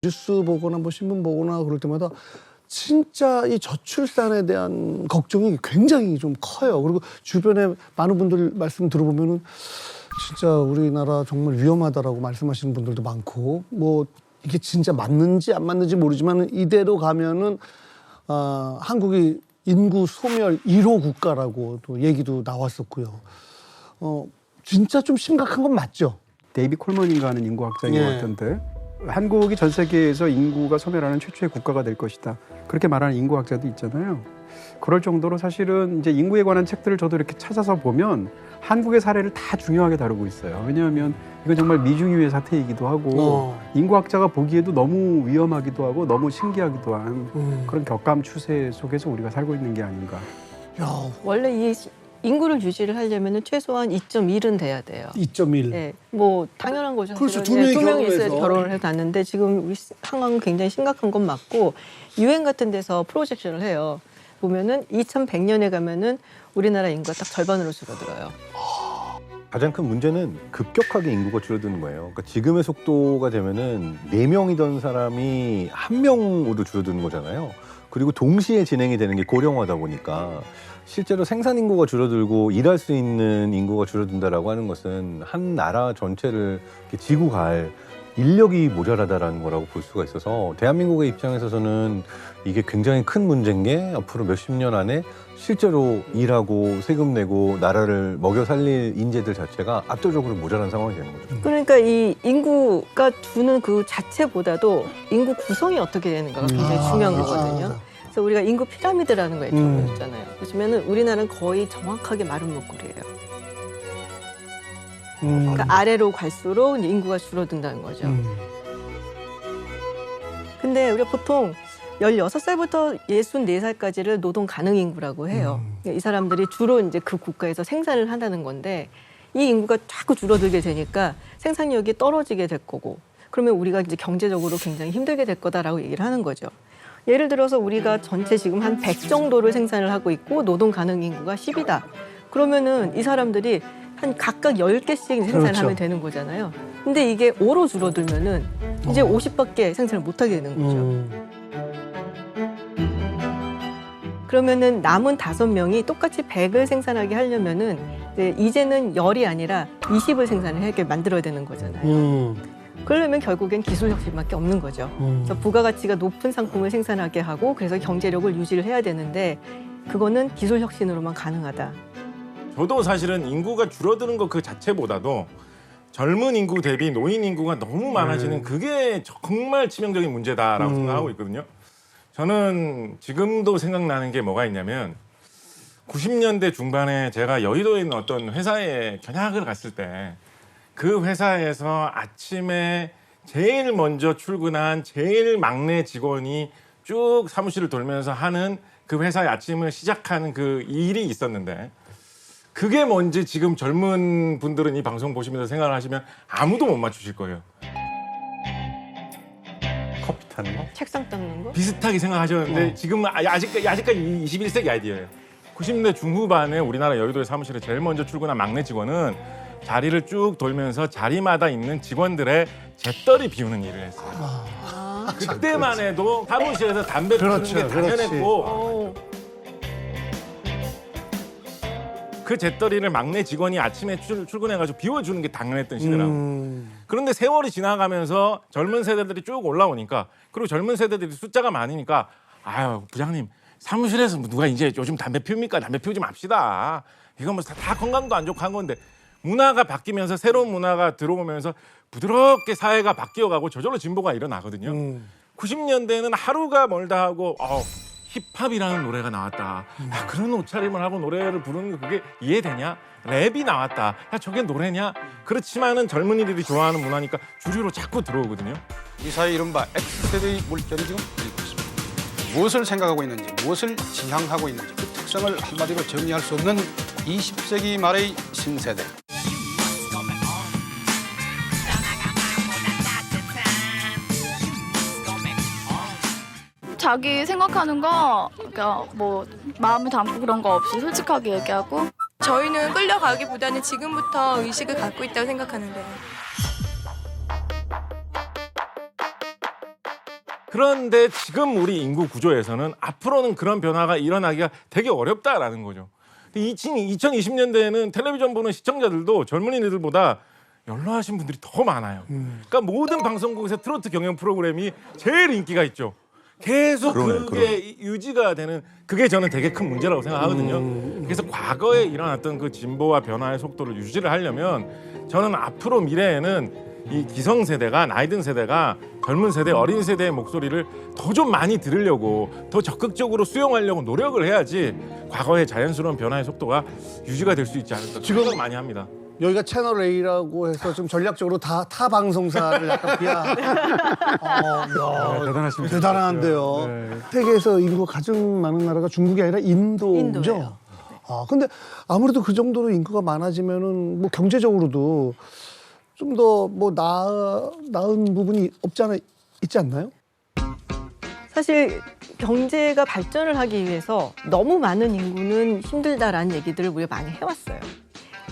뉴스 보거나 뭐 신문 보거나 그럴 때마다 진짜 이 저출산에 대한 걱정이 굉장히 좀 커요. 그리고 주변에 많은 분들 말씀 들어보면은 진짜 우리나라 정말 위험하다라고 말씀하시는 분들도 많고, 뭐 이게 진짜 맞는지 안 맞는지 모르지만 이대로 가면은 한국이 인구 소멸 1호 국가라고 또 얘기도 나왔었고요. 진짜 좀 심각한 건 맞죠? 데이비 콜먼인가 하는 인구학자인 것 예. 같던데, 한국이 전 세계에서 인구가 소멸하는 최초의 국가가 될 것이다, 그렇게 말하는 인구학자도 있잖아요. 그럴 정도로 사실은 이제 인구에 관한 책들을 저도 이렇게 찾아서 보면 한국의 사례를 다 중요하게 다루고 있어요. 왜냐하면 이건 정말 미중유의 사태이기도 하고 인구학자가 보기에도 너무 위험하기도 하고 너무 신기하기도 한 그런 격감 추세 속에서 우리가 살고 있는 게 아닌가. 야, 원래 이 인구를 유지를 하려면 최소한 2.1은 돼야 돼요. 2.1. 네, 뭐 당연한 거죠. 그렇죠. 사실은. 두 명이 두 명이 있어야 결혼해서. 결혼을 해서 났는데 지금 우리 상황은 굉장히 심각한 건 맞고, 유엔 같은 데서 프로젝션을 해요. 보면은 2100년에 가면은 우리나라 인구가 딱 절반으로 줄어들어요. 가장 큰 문제는 급격하게 인구가 줄어드는 거예요. 그러니까 지금의 속도가 되면은 4명이던 사람이 1명으로 줄어드는 거잖아요. 그리고 동시에 진행이 되는 게 고령화다 보니까 실제로 생산 인구가 줄어들고 일할 수 있는 인구가 줄어든다라고 하는 것은 한 나라 전체를 이렇게 지고 갈 인력이 모자라다라는 거라고 볼 수가 있어서, 대한민국의 입장에서는 이게 굉장히 큰 문제인 게 앞으로 몇십 년 안에 실제로 일하고 세금 내고 나라를 먹여 살릴 인재들 자체가 압도적으로 모자란 상황이 되는 거죠. 그러니까 이 인구가 두는 그 자체보다도 인구 구성이 어떻게 되는가가 굉장히 중요한 거거든요. 그래서 우리가 인구 피라미드라는 거 배웠잖아요. 보시면은 우리나라는 거의 정확하게 마른 목골이에요. 그러니까 아래로 갈수록 이제 인구가 줄어든다는 거죠. 근데 우리가 보통 16살부터 64살까지를 노동 가능 인구라고 해요. 이 사람들이 주로 이제 그 국가에서 생산을 한다는 건데, 이 인구가 자꾸 줄어들게 되니까 생산력이 떨어지게 될 거고, 그러면 우리가 이제 경제적으로 굉장히 힘들게 될 거다라고 얘기를 하는 거죠. 예를 들어서 우리가 전체 지금 한 100 정도를 생산을 하고 있고 노동 가능 인구가 10이다. 그러면은 이 사람들이 한 각각 10개씩 생산을 그렇죠. 하면 되는 거잖아요. 근데 이게 5로 줄어들면은 이제 50밖에 생산을 못 하게 되는 거죠. 그러면은 남은 5명이 똑같이 100을 생산하게 하려면은 이제는 10이 아니라 20을 생산을 하게 만들어야 되는 거잖아요. 그러려면 결국엔 기술 혁신밖에 없는 거죠. 그래서 부가가치가 높은 상품을 생산하게 하고, 그래서 경제력을 유지를 해야 되는데, 그거는 기술 혁신으로만 가능하다. 저도 사실은 인구가 줄어드는 것 그 자체보다도 젊은 인구 대비 노인 인구가 너무 많아지는 그게 정말 치명적인 문제다라고 생각하고 있거든요. 저는 지금도 생각나는 게 뭐가 있냐면, 90년대 중반에 제가 여의도에 있는 어떤 회사에 견학을 갔을 때, 그 회사에서 아침에 제일 먼저 출근한 제일 막내 직원이 쭉 사무실을 돌면서 하는 그 회사의 아침을 시작하는 그 일이 있었는데, 그게 뭔지 지금 젊은 분들은 이 방송 보시면서 생각을 하시면 아무도 못 맞추실 거예요. 커피 타는 거? 책상 닦는 거? 비슷하게 생각하셨는데 지금은 아직까지 21세기 아이디어예요. 90년대 중후반에 우리나라 여의도의 사무실에 제일 먼저 출근한 막내 직원은 자리를 쭉 돌면서 자리마다 있는 직원들의 재떨이 비우는 일을 했어요. 그때만 해도 사무실에서 담배 피우는 게 당연했고, 그 재떨이를 막내 직원이 아침에 출근해가지고 비워주는 게 당연했던 시대라고. 그런데 세월이 지나가면서 젊은 세대들이 쭉 올라오니까, 그리고 젊은 세대들이 숫자가 많으니까, 아유 부장님 사무실에서 누가 이제 요즘 담배 피웁니까? 담배 피우지 맙시다. 이건 뭐 다 건강도 안 좋고 한 건데, 문화가 바뀌면서 새로운 문화가 들어오면서 부드럽게 사회가 바뀌어가고 저절로 진보가 일어나거든요. 90년대에는 하루가 멀다 하고 힙합이라는 노래가 나왔다. 야, 그런 옷차림을 하고 노래를 부르는 게 그게 이해되냐? 랩이 나왔다. 야, 저게 노래냐? 그렇지만은 젊은이들이 좋아하는 문화니까 주류로 자꾸 들어오거든요. 이 사회 이른바 X세대의 물결이 지금 일고 있습니다. 무엇을 생각하고 있는지, 무엇을 지향하고 있는지, 그 특성을 한마디로 정리할 수 없는 20세기 말의 신세대. 자기 생각하는 거, 그러니까 뭐 마음을 담고 그런 거 없이 솔직하게 얘기하고. 저희는 끌려가기보다는 지금부터 의식을 갖고 있다고 생각하는데, 그런데 지금 우리 인구 구조에서는 앞으로는 그런 변화가 일어나기가 되게 어렵다라는 거죠. 2020년대에는 텔레비전 보는 시청자들도 젊은이들보다 연로하신 분들이 더 많아요. 그러니까 모든 방송국에서 트로트 경연 프로그램이 제일 인기가 있죠. 계속 그게 유지가 되는 그게 저는 되게 큰 문제라고 생각하거든요. 그래서 과거에 일어났던 그 진보와 변화의 속도를 유지를 하려면 저는 앞으로 미래에는 이 기성세대가 나이 든 세대가 젊은 세대, 어린 세대의 목소리를 더 좀 많이 들으려고 더 적극적으로 수용하려고 노력을 해야지 과거의 자연스러운 변화의 속도가 유지가 될 수 있지 않을까 생각 많이 합니다. 여기가 채널 A라고 해서 좀 전략적으로 타 방송사를 약간 비하. 대단하십니다. 대단한데요. 네. 세계에서 인구가 가장 많은 나라가 중국이 아니라 인도죠. 인도예요. 아, 근데 아무래도 그 정도로 인구가 많아지면은 뭐 경제적으로도 좀 더 뭐 나은 부분이 있지 않나요? 사실 경제가 발전을 하기 위해서 너무 많은 인구는 힘들다라는 얘기들을 우리가 많이 해왔어요.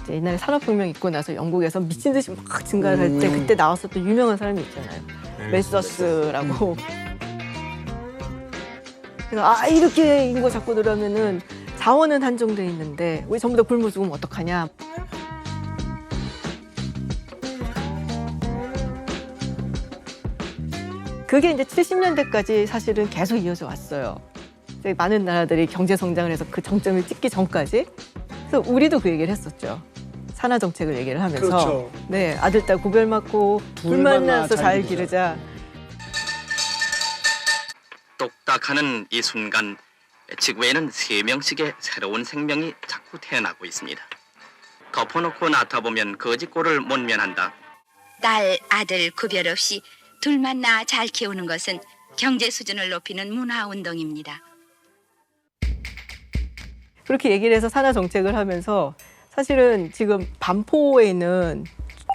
이제 옛날에 산업혁명 있고 나서 영국에서 미친 듯이 막 증가를 할 때 그때 나왔었던 유명한 사람이 있잖아요. 메서스라고. 그래서 이렇게 인구가 자꾸 늘어나면은 자원은 한정돼 있는데 우리 전부 다 굶어 죽으면 어떡하냐. 그게 이제 70년대까지 사실은 계속 이어져 왔어요. 많은 나라들이 경제 성장을 해서 그 정점을 찍기 전까지. 그래서 우리도 그 얘기를 했었죠. 산하 정책을 얘기를 하면서 그렇죠. 네, 아들 딸 구별 맞고 둘 만나서 잘 기르자. 똑딱하는 이 순간 지구에는 3명씩의 새로운 생명이 자꾸 태어나고 있습니다. 덮어놓고 낳다보면 거짓골을 못 면한다. 딸, 아들 구별 없이 둘만 낳아 잘 키우는 것은 경제 수준을 높이는 문화운동입니다. 그렇게 얘기를 해서 산하 정책을 하면서 사실은 지금 반포에 있는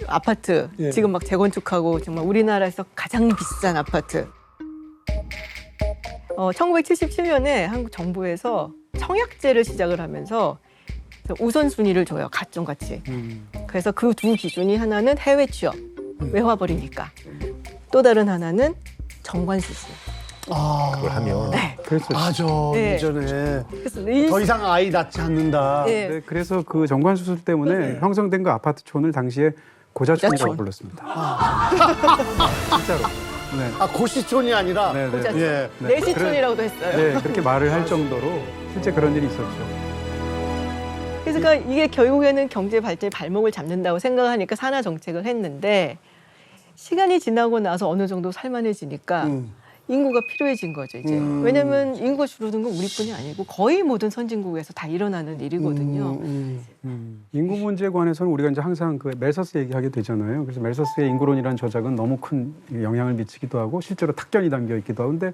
아파트 예. 지금 막 재건축하고 정말 우리나라에서 가장 비싼 아파트. 1977년에 한국 정부에서 청약제를 시작을 하면서 우선순위를 줘요. 가점같이. 그래서 그 두 기준이 하나는 해외 취업, 외화벌이니까. 또 다른 하나는 정관수술. 그걸 하면 네. 맞아. 네. 예전에 그래서 더 이상 아이 낳지 않는다. 네. 네, 그래서 그 정관 수술 때문에 네. 형성된 그 아파트촌을 당시에 고자촌이라고 고자촌. 불렀습니다. 진짜로. 네. 아, 고시촌이 아니라. 네, 네. 고자촌. 예. 내시촌이라고도 했어요. 네, 그렇게 말을 할 정도로 실제 그런 일이 있었죠. 그래서 그러니까 이게 결국에는 경제 발전의 발목을 잡는다고 생각하니까 산하 정책을 했는데 시간이 지나고 나서 어느 정도 살만해지니까 인구가 필요해진 거죠, 이제. 왜냐면 인구가 줄어든 건 우리뿐이 아니고 거의 모든 선진국에서 다 일어나는 일이거든요. 인구 문제에 관해서는 우리가 이제 항상 그 멜서스 얘기하게 되잖아요. 그래서 멜서스의 인구론이라는 저작은 너무 큰 영향을 미치기도 하고 실제로 탁견이 담겨 있기도 하고. 근데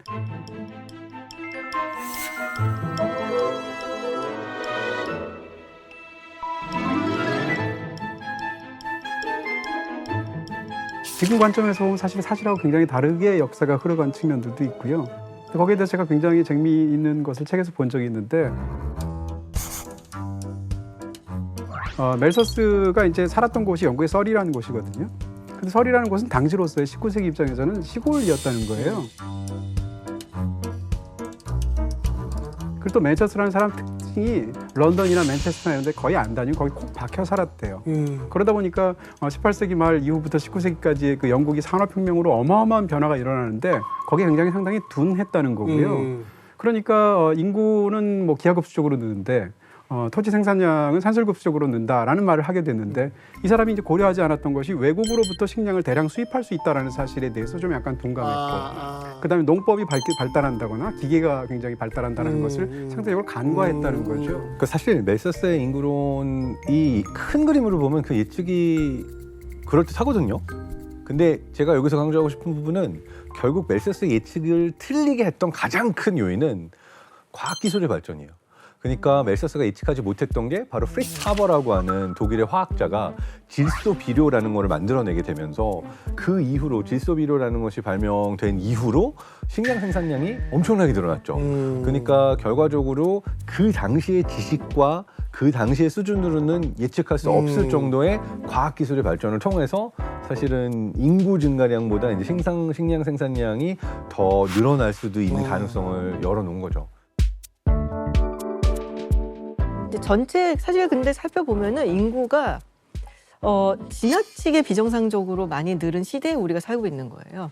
지금 관점에서 보면 사실 사실하고 굉장히 다르게 역사가 흘러간 측면들도 있고요. 거기에 대해서 제가 굉장히 재미있는 것을 책에서 본 적이 있는데 멜서스가 이제 살았던 곳이 영국의 서리라는 곳이거든요. 근데 서리라는 곳은 당시로서의 19세기 입장에서는 시골이었다는 거예요. 그리고 또 맨체스터라는 사람 특징이 런던이나 맨체스터 이런 데 거의 안 다니고 거기 콕 박혀 살았대요. 그러다 보니까 18세기 말 이후부터 19세기까지의 그 영국이 산업혁명으로 어마어마한 변화가 일어나는데 거기에 굉장히 상당히 둔했다는 거고요. 그러니까 인구는 뭐 기하급수적으로 느는데 토지 생산량은 산술급수적으로 는다라는 말을 하게 됐는데 이 사람이 이제 고려하지 않았던 것이 외국으로부터 식량을 대량 수입할 수 있다라는 사실에 대해서 좀 약간 동감했고 그다음에 농법이 발달한다거나 기계가 굉장히 발달한다는 것을 상대적으로 간과했다는 거죠. 그 사실 멜서스의 인구론이 큰 그림으로 보면 그 예측이 그럴듯하거든요. 근데 제가 여기서 강조하고 싶은 부분은 결국 멜서스의 예측을 틀리게 했던 가장 큰 요인은 과학기술의 발전이에요. 그러니까 멜서스가 예측하지 못했던 게 바로 프리츠 하버라고 하는 독일의 화학자가 질소 비료라는 거를 만들어내게 되면서 그 이후로 질소 비료라는 것이 발명된 이후로 식량 생산량이 엄청나게 늘어났죠. 그러니까 결과적으로 그 당시의 지식과 그 당시의 수준으로는 예측할 수 없을 정도의 과학기술의 발전을 통해서 사실은 인구 증가량보다 이제 식량 생산량이 더 늘어날 수도 있는 가능성을 열어놓은 거죠. 이제 전체 사실 근데 살펴보면은 인구가 지나치게 비정상적으로 많이 늘은 시대에 우리가 살고 있는 거예요.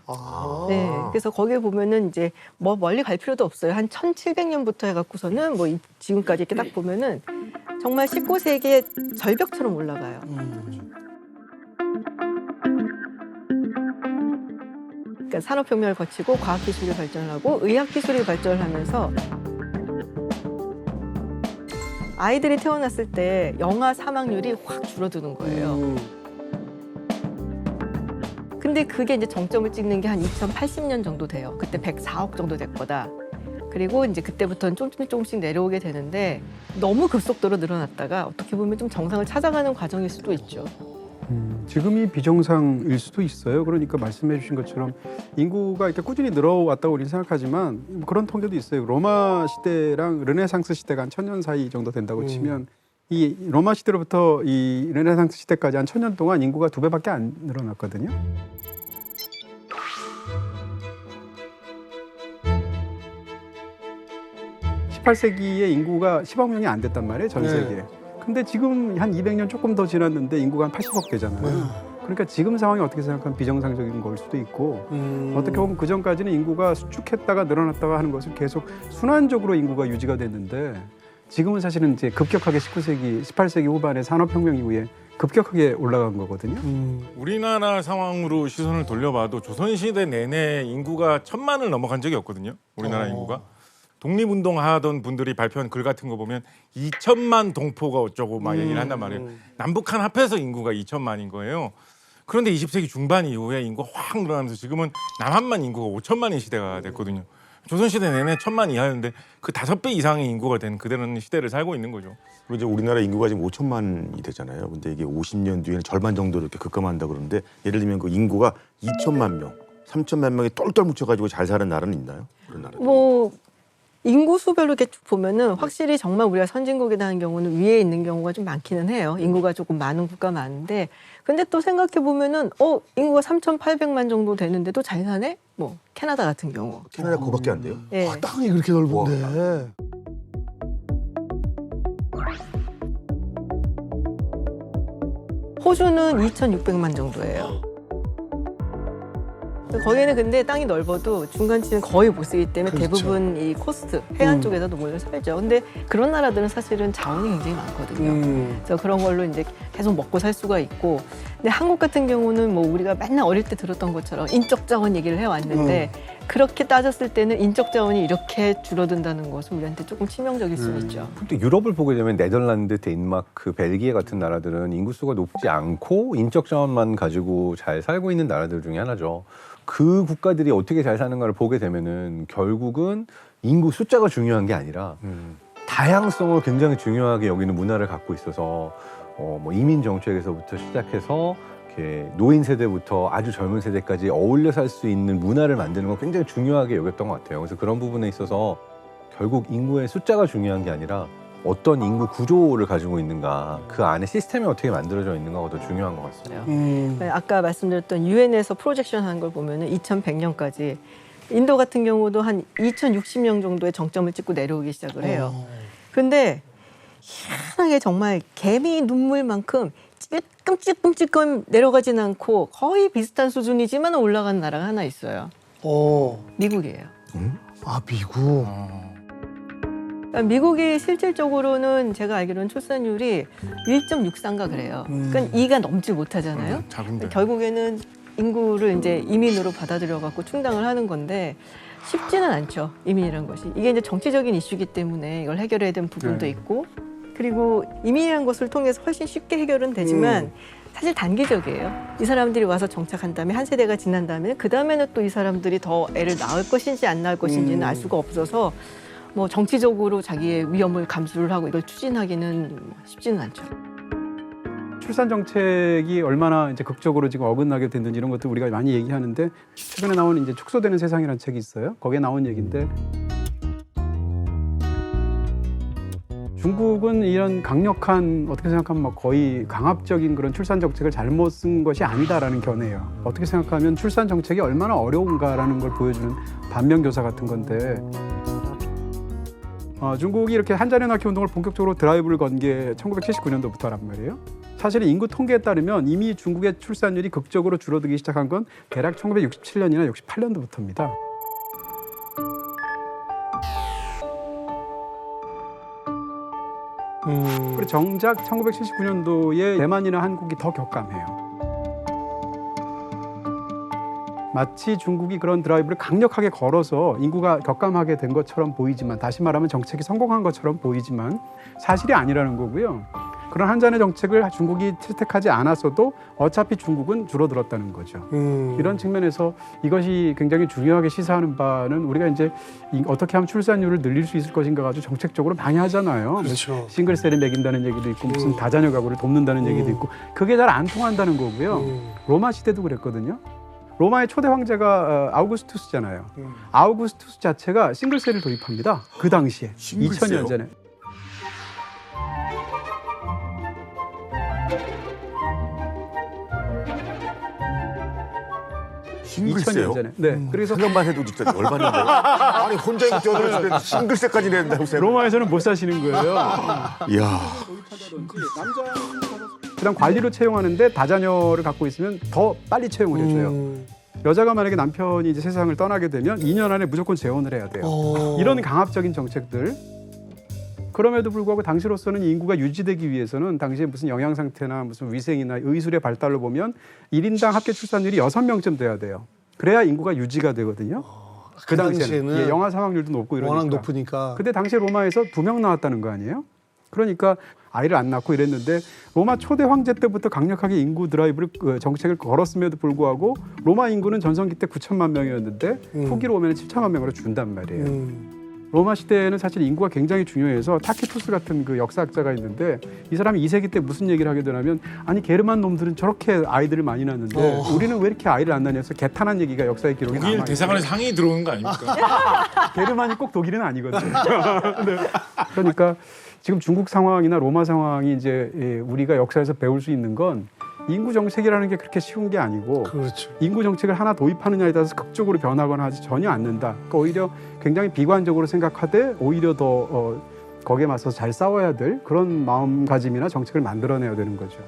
네, 그래서 거기에 보면은 이제 뭐 멀리 갈 필요도 없어요. 한 1700년부터 해갖고서는 뭐 지금까지 이렇게 딱 보면은 정말 19세기의 절벽처럼 올라가요. 그러니까 산업혁명을 거치고 과학기술이 발전을 하고 의학기술이 발전을 하면서 아이들이 태어났을 때 영아 사망률이 확 줄어드는 거예요. 근데 그게 이제 정점을 찍는 게 한 2080년 정도 돼요. 그때 104억 정도 될 거다. 그리고 이제 그때부터는 조금씩 내려오게 되는데 너무 급속도로 늘어났다가 어떻게 보면 좀 정상을 찾아가는 과정일 수도 있죠. 지금이 비정상일 수도 있어요. 그러니까 말씀해 주신 것처럼 인구가 이렇게 꾸준히 늘어왔다고 우리는 생각하지만 뭐 그런 통계도 있어요. 로마 시대랑 르네상스 시대가 한 1000년 사이 정도 된다고 치면 이 로마 시대로부터 이 르네상스 시대까지 한 1000년 동안 인구가 2배밖에 안 늘어났거든요. (18세기에) 인구가 10억 명이 안 됐단 말이에요, 전 세계에. 근데 지금 한 200년 조금 더 지났는데 인구가 한 80억 되잖아요. 그러니까 지금 상황이 어떻게 생각하면 비정상적인 걸 수도 있고 어떻게 보면 그전까지는 인구가 수축했다가 늘어났다가 하는 것을 계속 순환적으로 인구가 유지가 됐는데 지금은 사실은 이제 급격하게 19세기, 18세기 후반에 산업혁명 이후에 급격하게 올라간 거거든요. 우리나라 상황으로 시선을 돌려봐도 조선시대 내내 인구가 1000만을 넘어간 적이 없거든요. 우리나라 인구가. 독립운동 하던 분들이 발표한 글 같은 거 보면 2천만 동포가 어쩌고 막 얘기를 한단 말이에요. 남북한 합해서 인구가 2천만인 거예요. 그런데 20세기 중반 이후에 인구가 확 늘어나면서 지금은 남한만 인구가 5천만인 시대가 됐거든요. 조선시대 내내 1000만 이하였는데 그 5배 이상의 인구가 된 그대로는 시대를 살고 있는 거죠. 그리고 이제 우리나라 인구가 지금 5천만이 되잖아요. 근데 이게 50년 뒤에는 절반 정도로 이렇게 급감한다 그러는데 예를 들면 그 인구가 2천만 명, 3천만 명이 똘똘 뭉쳐가지고 잘 사는 나라는 있나요? 그런 나라? 뭐 인구 수별로 이렇게 쭉 보면은 확실히 정말 우리가 선진국이다 하는 경우는 위에 있는 경우가 좀 많기는 해요. 인구가 조금 많은 국가 많은데 근데 또 생각해 보면은 인구가 3,800만 정도 되는데도 잘 사네? 뭐 캐나다 같은 경우. 캐나다 그거밖에 안 돼요? 네. 땅이 그렇게 넓은데. 호주는 2,600만 정도예요. 거기는 근데 땅이 넓어도 중간지는 거의 못 쓰기 때문에 그렇죠. 대부분 이 코스트, 해안 쪽에서도 몰려 살죠. 근데 그런 나라들은 사실은 자원이 굉장히 많거든요. 그래서 그런 걸로 이제 계속 먹고 살 수가 있고. 근데 한국 같은 경우는 뭐 우리가 맨날 어릴 때 들었던 것처럼 인적 자원 얘기를 해왔는데 그렇게 따졌을 때는 인적 자원이 이렇게 줄어든다는 것은 우리한테 조금 치명적일 수 있죠. 근데 유럽을 보게 되면 네덜란드, 덴마크, 벨기에 같은 나라들은 인구수가 높지 않고 인적 자원만 가지고 잘 살고 있는 나라들 중에 하나죠. 그 국가들이 어떻게 잘 사는가를 보게 되면은 결국은 인구 숫자가 중요한 게 아니라 다양성을 굉장히 중요하게 여기는 문화를 갖고 있어서 뭐 이민 정책에서부터 시작해서 이렇게 노인 세대부터 아주 젊은 세대까지 어울려 살 수 있는 문화를 만드는 건 굉장히 중요하게 여겼던 것 같아요. 그래서 그런 부분에 있어서 결국 인구의 숫자가 중요한 게 아니라 어떤 인구 구조를 가지고 있는가, 그 안에 시스템이 어떻게 만들어져 있는가가 더 중요한 것 같습니다. 아까 말씀드렸던 유엔에서 프로젝션 하는 걸 보면은 2100년까지 인도 같은 경우도 한 2060년 정도의 정점을 찍고 내려오기 시작을 해요. 그런데 희한하게 정말 개미 눈물만큼 찔끔찔끔 내려가진 않고 거의 비슷한 수준이지만 올라가는 나라가 하나 있어요. 미국이에요. 아, 미국. 그러니까 미국이 실질적으로는 제가 알기로는 출산율이 1.63가 그래요. 그러니까 2가 넘지 못하잖아요. 작은데. 결국에는 인구를 이제 이민으로 받아들여 갖고 충당을 하는 건데 쉽지는 않죠. 이민이라는 것이. 이게 이제 정치적인 이슈이기 때문에 이걸 해결해야 되는 부분도 있고 그리고 이민이라는 것을 통해서 훨씬 쉽게 해결은 되지만 사실 단기적이에요. 이 사람들이 와서 정착한 다음에 한 세대가 지난 다음에 그 다음에는 또 이 사람들이 더 애를 낳을 것인지 안 낳을 것인지는 알 수가 없어서 뭐 정치적으로 자기의 위험을 감수를 하고 이걸 추진하기는 쉽지는 않죠. 출산 정책이 얼마나 이제 극적으로 지금 어긋나게 됐는지 이런 것들 우리가 많이 얘기하는데 최근에 나온 이제 축소되는 세상이라는 책이 있어요. 거기에 나온 얘기인데 중국은 이런 강력한 어떻게 생각하면 막 거의 강압적인 그런 출산 정책을 잘못 쓴 것이 아니다라는 견해예요. 어떻게 생각하면 출산 정책이 얼마나 어려운가라는 걸 보여주는 반면교사 같은 건데 중국이 이렇게 한 자녀 낳기 운동을 본격적으로 드라이브를 건 게 1979년도부터란 말이에요. 사실 인구 통계에 따르면 이미 중국의 출산율이 극적으로 줄어들기 시작한 건 대략 1967년이나 68년도부터입니다. 그리고 정작 1979년도에 대만이나 한국이 더 격감해요. 마치 중국이 그런 드라이브를 강력하게 걸어서 인구가 격감하게 된 것처럼 보이지만 다시 말하면 정책이 성공한 것처럼 보이지만 사실이 아니라는 거고요. 그런 한 잔의 정책을 중국이 채택하지 않았어도 어차피 중국은 줄어들었다는 거죠. 이런 측면에서 이것이 굉장히 중요하게 시사하는 바는 우리가 이제 어떻게 하면 출산율을 늘릴 수 있을 것인가 가지고 정책적으로 많이 하잖아요. 그렇죠. 싱글셀을 먹인다는 얘기도 있고 무슨 다자녀 가구를 돕는다는 얘기도 있고 그게 잘 안 통한다는 거고요. 로마 시대도 그랬거든요. 로마의 초대 황제가 아우구스투스잖아요. 아우구스투스 자체가 싱글셀을 도입합니다. 그 당시에 2000년 전에. 싱글세요? 2000년 전에. 네. 그래서 생각만 해도 진짜 열받는데. 아니 혼자 있는 저는 싱글세까지 낸다고 생각. 로마에서는 못 사시는 거예요. 이야. 그다음 관리로 채용하는데 다자녀를 갖고 있으면 더 빨리 채용을 해줘요. 여자가 만약에 남편이 이제 세상을 떠나게 되면 2년 안에 무조건 재혼을 해야 돼요. 이런 강압적인 정책들. 그럼에도 불구하고 당시로서는 인구가 유지되기 위해서는 당시에 무슨 영양 상태나 무슨 위생이나 의술의 발달로 보면 1인당 합계 출산율이 6명쯤 돼야 돼요. 그래야 인구가 유지가 되거든요. 그 당시에는 예, 영아 사망률도 높고 이러니까. 워낙 높으니까. 근데 당시에 로마에서 2명 나왔다는 거 아니에요? 그러니까 아이를 안 낳고 이랬는데 로마 초대 황제 때부터 강력하게 인구 드라이브를 정책을 걸었음에도 불구하고 로마 인구는 전성기 때 9천만 명이었는데 후기로 오면 7천만 명으로 준단 말이에요. 로마 시대에는 사실 인구가 굉장히 중요해서 타키투스 같은 그 역사학자가 있는데 이 사람이 2세기 때 무슨 얘기를 하게 되냐면 아니 게르만 놈들은 저렇게 아이들을 많이 낳는데 우리는 왜 이렇게 아이를 안 낳냐서 개탄한 얘기가 역사의 기록에 남아있어요. 독일 대사관에서 항의 들어오는 거 아닙니까? 게르만이 꼭 독일은 아니거든요. 네. 그러니까 지금 중국 상황이나 로마 상황이 이제 우리가 역사에서 배울 수 있는 건 인구 정책이라는 게 그렇게 쉬운 게 아니고 그렇죠. 인구 정책을 하나 도입하느냐에 따라서 극적으로 변하거나 하지 전혀 않는다. 그러니까 오히려 굉장히 비관적으로 생각하되 오히려 더 거기에 맞서서 잘 싸워야 될 그런 마음가짐이나 정책을 만들어내야 되는 거죠.